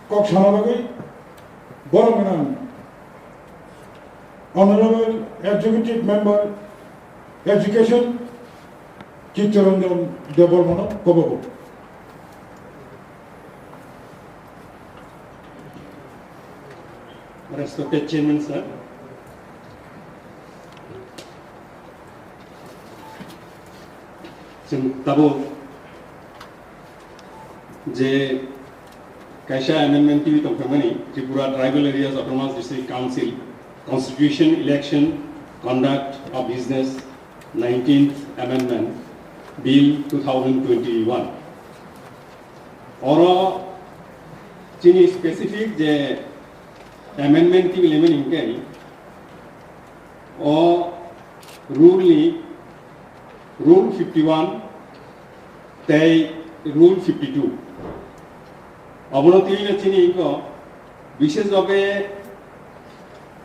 kok samabagay Borominan Honorable Executive Member Education Chittaranjan Debormano Kobogo. Respected Chairman, sir. जों दाबो जे Kaisha Amendment TV Tongkamani, Tripura Tribal Areas Autonomous District Council, Constitution, Election, Conduct of Business, 19th Amendment, Bill 2021. Oro chini specific je amendment TV lemen ingkai, o Rule 51, tay Rule 52. অবনতি চিনি বিশেষভাবে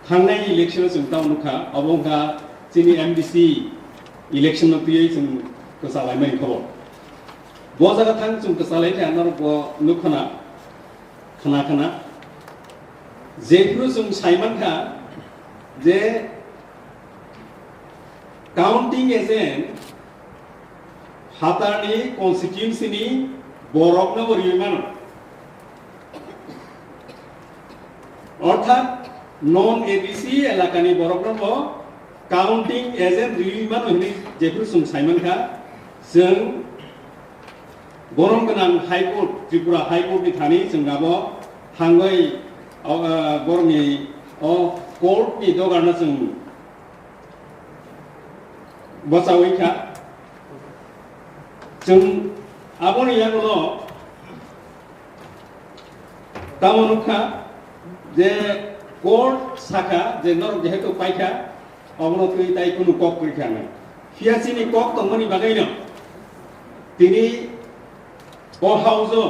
থাंनाय election जों तावनुखा अबंखा चिनि MDC election नतियै जों कसालायनाय खबर ब जागा थां जों कसालाय थानार ब नुखना खाना जेफ्रु जों साइमानखा जे काउंटिंग एजेंट हातारनि कन्स्टिट्युएन्सिनि बरकनो बरिमान অর্থাৎ নন এবিসি এলাকানি বরকরব কাউন্টিং এজেন্ট রিলিমান হইনি जेफोर जों साइमानखा जों बरम गोनां हाइकोर्ट त्रिपुरा हाइकोर्टनि थानि जों गाबो थांगै बरमनि कोर्टनि दगारनो जों बसावैखा जों आबनि यागलो तामनुखा जे कोर्ट शाखा जे नर जेहेतु पाइखा अबनतुई ताई कुनु कक करिखानो फियासिनि कक तंगनि बागैनो तिनि ओ हाउसो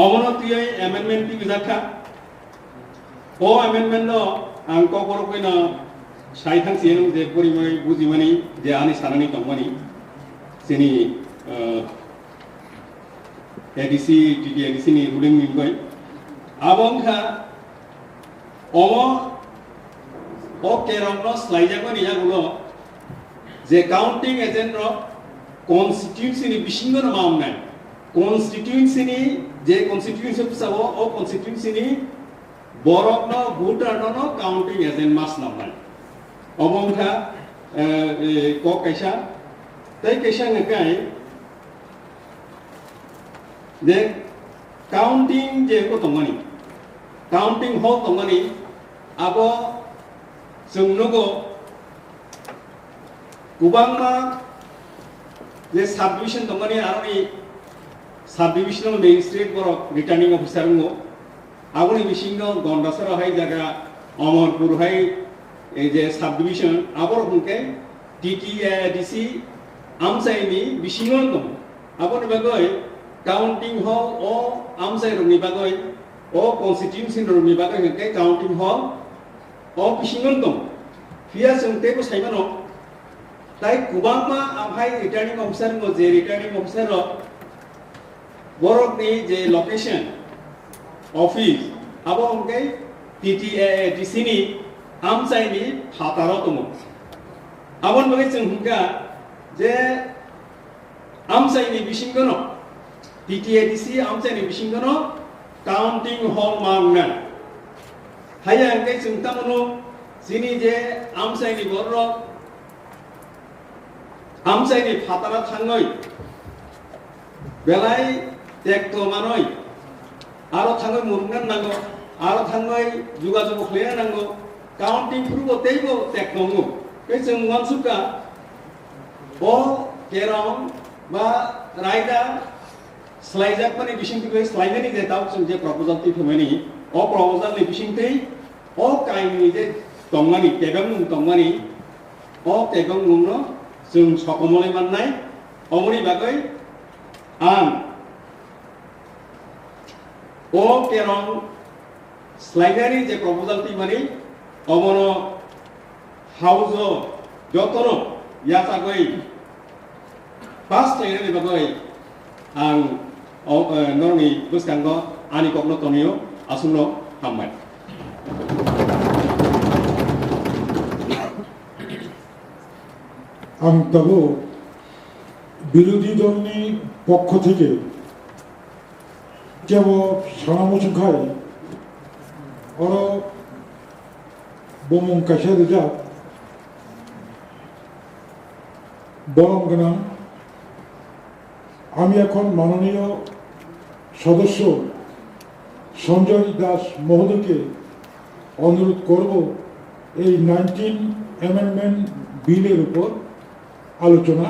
अबनतुई एमेंडमेंट ति बिजाखा ओ एमेंडमेंट नो आं ककरकैनो साइथांसियेन जे परिमै बुजिमानि जे आनि सानानि तंगनि सिनि एडीसी टीडी एडीसी नि रुलिं निगै आबंखा ओ केरंनो स्लाइजागो नियागुलो जे काउंटिंग एजेंट रो कन्स्टिट्युएंसी नि बिसिंगो मावनाय कन्स्टिट्युएंसी नि जे कन्स्टिट्युएंसी फिसावो ओ कन्स्टिट्युएंसी नि बरकनो भोटारनो काउंटिंग एजेंट मास नामनाय अबंखा को कैसा तै कैसा नकाय जे काउंटिंग जे को तंगनि काउंटिंग हॉल तंगनि आबो जोंनोगो गोबांमा जे sub division तंगनि आरोनि sub divisional magistrate बर रिटर्निंग ऑफिसर ngo आबोनि बिसिंगो गंडासर हाय जागा अमरपुर हाय ए जे सब डिविजन आबर हुनके टीटीएडीसी आमसाइनि बिसिंगो दं आबोनि बागै काउंटिंग हॉल ओ आमसाइ रंनि बागै ओ कन्स्टिट्युएंसी रंनि बागै हके काउंटिंग हॉल ओ बिसिंगो दं फिया जोंतेबो साइमानो ताई गोबांमा आमहाय रिटर्निंग ऑफिसर ngo जे रिटर्निंग ऑफिसर बरकनि जे लोकेशन ऑफिस आबो हके टीटीएडीसी नि आमसाइनि फातारो दङ आबोन बागै जों हुनका जे आमसाइनि बिसिंगो टीटीएडीसी आमसाइनि बिसिंगो काउंटिंग हॉल मांगना हाया हके जों तामनो जिनि जे आमसाइनि बर आमसाइनि फातारा थाङै बेलाय टेक्टर मानै आरो थाङै मुरगोन नांगौ आरो थाङै जुगाजुग खलेना नांगौ काउंटिंग फुरबो तेबो टेक्नोंगो बे जों मानसुका ओ केरम बा रायदा स्लाइजाकनि बिसिंथि स्लाइनानि जे दाउ जों जे प्रपोजल ति फमानि ओ प्रपोजल नि बिसिंथि ओ काइनि जे तंगानि टेगम तंगानि ओ टेगम नुनो जों सकमलै माननाय अमनि बागै आं ओ केरम स्लाइनानि जे प्रपोजल ति मानि अमनो हाउस जतनो यासागै पास लायनानि बागै आं नरनि बुसखांगो ani kokno tonio asuno hammai আমি তবু বিরোধী দলনি পক্ষ থেকে কেবল সানামুচু খাই অর বমং কাছে যা বরং গনাম আমি এখন মাননীয় সদস্য সঞ্জয় দাস মহোদয়কে অনুরোধ করব এই 19 অ্যামেন্ডমেন্ট বিলের উপর আলোচনা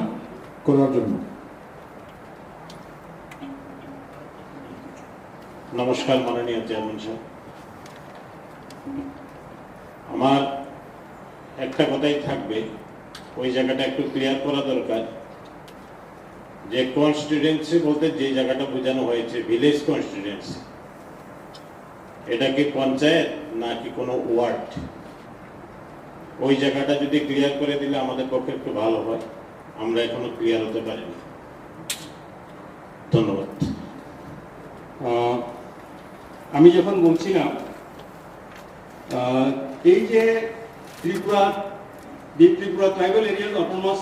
করার জন্য। নমস্কার মাননীয় চেয়ারম্যান সাহেব, আমার একটা কথাই থাকবে, ওই জায়গাটা একটু ক্লিয়ার করা দরকার যে কনস্টিটুয়েন্সি বলতে যে জায়গাটা বোঝানো হয়েছে ভিলেজ কনস্টিটুয়েন্সি, এটা কি পঞ্চায়েত নাকি কোনো ওয়ার্ড, ওই জায়গাটা যদি ক্লিয়ার করে দিলে আমাদের পক্ষে একটু ভালো হয়, আমরা এখনো ক্লিয়ার হতে পারিনি। ধন্যবাদ। আমি যখন বলছিলাম এই যে Tripura deep Tripura tribal areas autonomous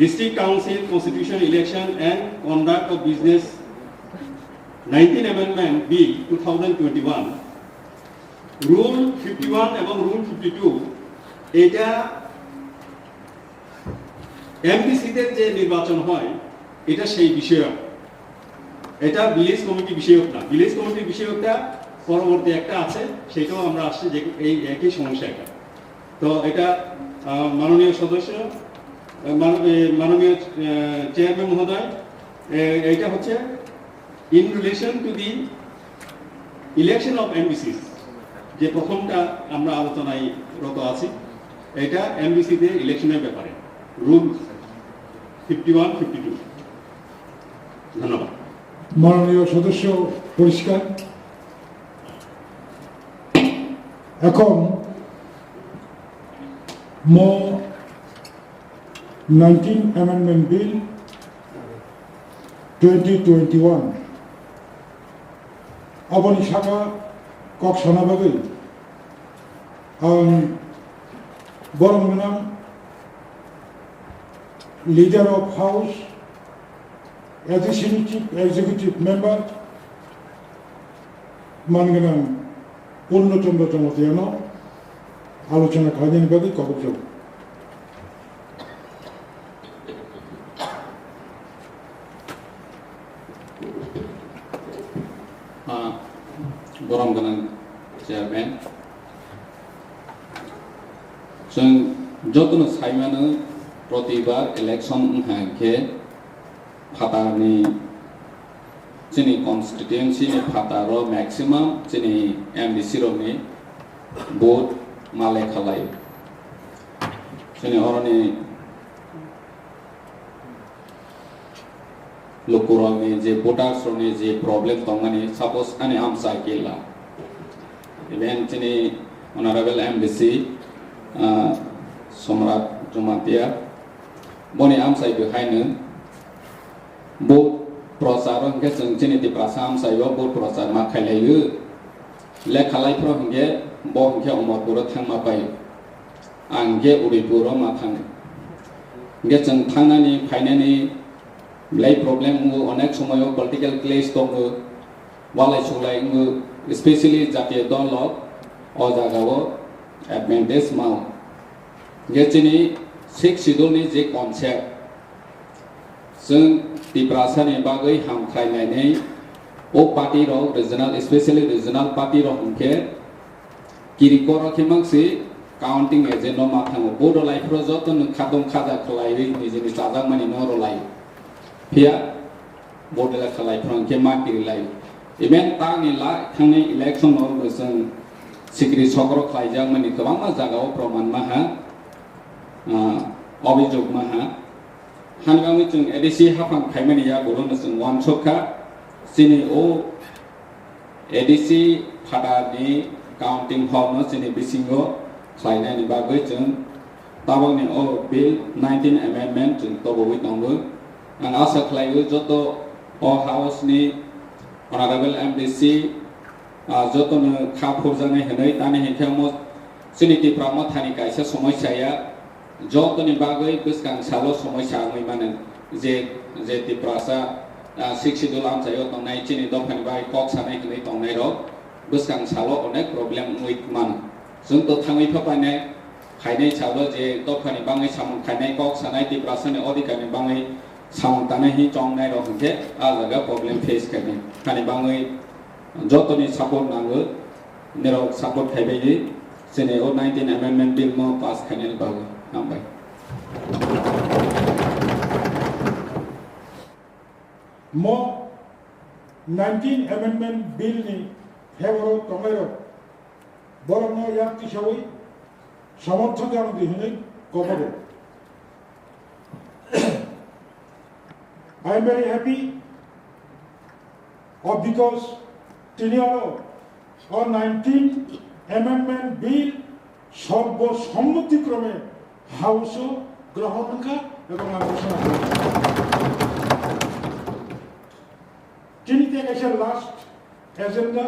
district council constitution election and conduct of business 19 amendment bill 2021 rule 51 এবং রুল 52 এটা এমপিসিতে যে নির্বাচন হয় এটা সেই বিষয়ক, এটা ভিলেজ কমিটি বিষয়ক না। ভিলেজ কমিটি বিষয়কটা পরবর্তী একটা আছে, সেটাও আমরা আসছি যে এই একই সমস্যা এটা। তো এটা মাননীয় সদস্য মাননীয় চেয়ারম্যান মহোদয়, এটা হচ্ছে in relation to the election of MBCs, যে প্রথমটা আমরা আলোচনায় রত আছি, এটা এমবিসিতে ইলেকশনের ব্যাপারে রুল 51-52। ধন্যবাদ। মাননীয় সদস্য পরিষ্কার। এখন 19 অ্যামেন্ডমেন্ট বিল 2021 অবনী শাখা কক সানাবাগৈ আं বরং নাম leader of house executive member মানগোনাं পূর্ণচন্দ্র চমতিয়ান আলোচনা খাওয়ানি বাদে খবর যাব। गरम गोनां चेयारमेन, जों जतन साइमानो प्रतिबार इलेक्शन हांखे फातारनि जोंनि कन्स्टिट्युएन्सिनि फातारो मैक्सिमाम जोंनि एमडिसि रनि भोट माले खालायो। जोंनि हरनि लोकरनि जे भोटार्सनि जे प्रब्लेम दंमानि सपोज आनि आमसा केला इभेन जोंनि अनारेबल एमडिसि सम्राट जमातिया बनि आमसाय बेहायनो भोट प्रचार हंगे जों जोंनि दिप्रासा आमसायाव भोट प्रचार मा खालायो लेखालायफ्राव हंगे ब हंगे अमरपुर थांमा पायो आंगे उदयपुर मा थाङो हंगे जों थांनानै फायनानै ब्लाइ प्रब्लेम अनेक समय पलिटिकल क्लेश दङ वालाय सुलाय स्पेशली जातीय दल अ जागाव एडभान्टेज माव जोंनि 6 शिड्यूलनि जे कनसेप्ट जों दिप्रासानि बागै हामख्रायनानै ओ पार्टी र रिजनल स्पेशली रिजनल पार्टी र हंके किरिकर खेमांसि काउंटिंग एजेंट मा थाङो बडलाइफ्र जतन खादं खाजा खलायै निजेनि जाजामानि नरलाय फिया बडला खलाइफ्र हंके माकिरिलाय इभेन तानि ला थांनाय इलेक्शन आव जों सिक्रि सकर खायजामानि गोबां जागाव प्रमाण माहा अभियोग माहा हानगामि जों एडिसि हाफां खायमानिया बरनो जों वान सखा सिनि ओ एडिसि फादानि काउंटिं हॉल जोंनि बिसिङाव खायनायनि बागै जों ताबांनि ओ बिल 19 अमेंडमेंट जों तबोबै दङ। आं आसा खालामो जत अ हाउसनि Honorable MDC যতনো খাফুরজানাই হनै তানি হেখামো সিনিতি প্রামথানি কাইসা সমস্যায়া যতনি বাগৈ বসকাং সালো সমস্যা মই মানে যে তিপ্রাসা শিক্ষিদুল আমসাयो তংনাই চিনি দফানি বাই কক সানাই হनै তংনাই রক বসকাং সালো অনেক প্রবলেম উই মান जों तो थाङै फपाने खायनाय सालो जे दफानि बाङै सामन खायनाय कक सानाय तिप्रासानि अधिकारनि बाङै सामन तानाय हि चंनाय रखके आ जागा प्रॉब्लम फेस खायनाय खानि बाङै जतनि सपोर्ट नांगो नेरो सपोर्ट खायबायदि जेने ओ 19 अमेंडमेंट बिल म पास खायनाय बागो नामबाय mo 19 amendment bill ni favor tongero borno yak tishawi সমর্থন জানাতে হলে কবরে I am very happy because তিনিও on 19 amendment bill সর্বসম্মতিক্রমে হাউসও গ্রহণ এবং আলোচনা করেছে তিনি থেকে লাস্ট এজেন্ডা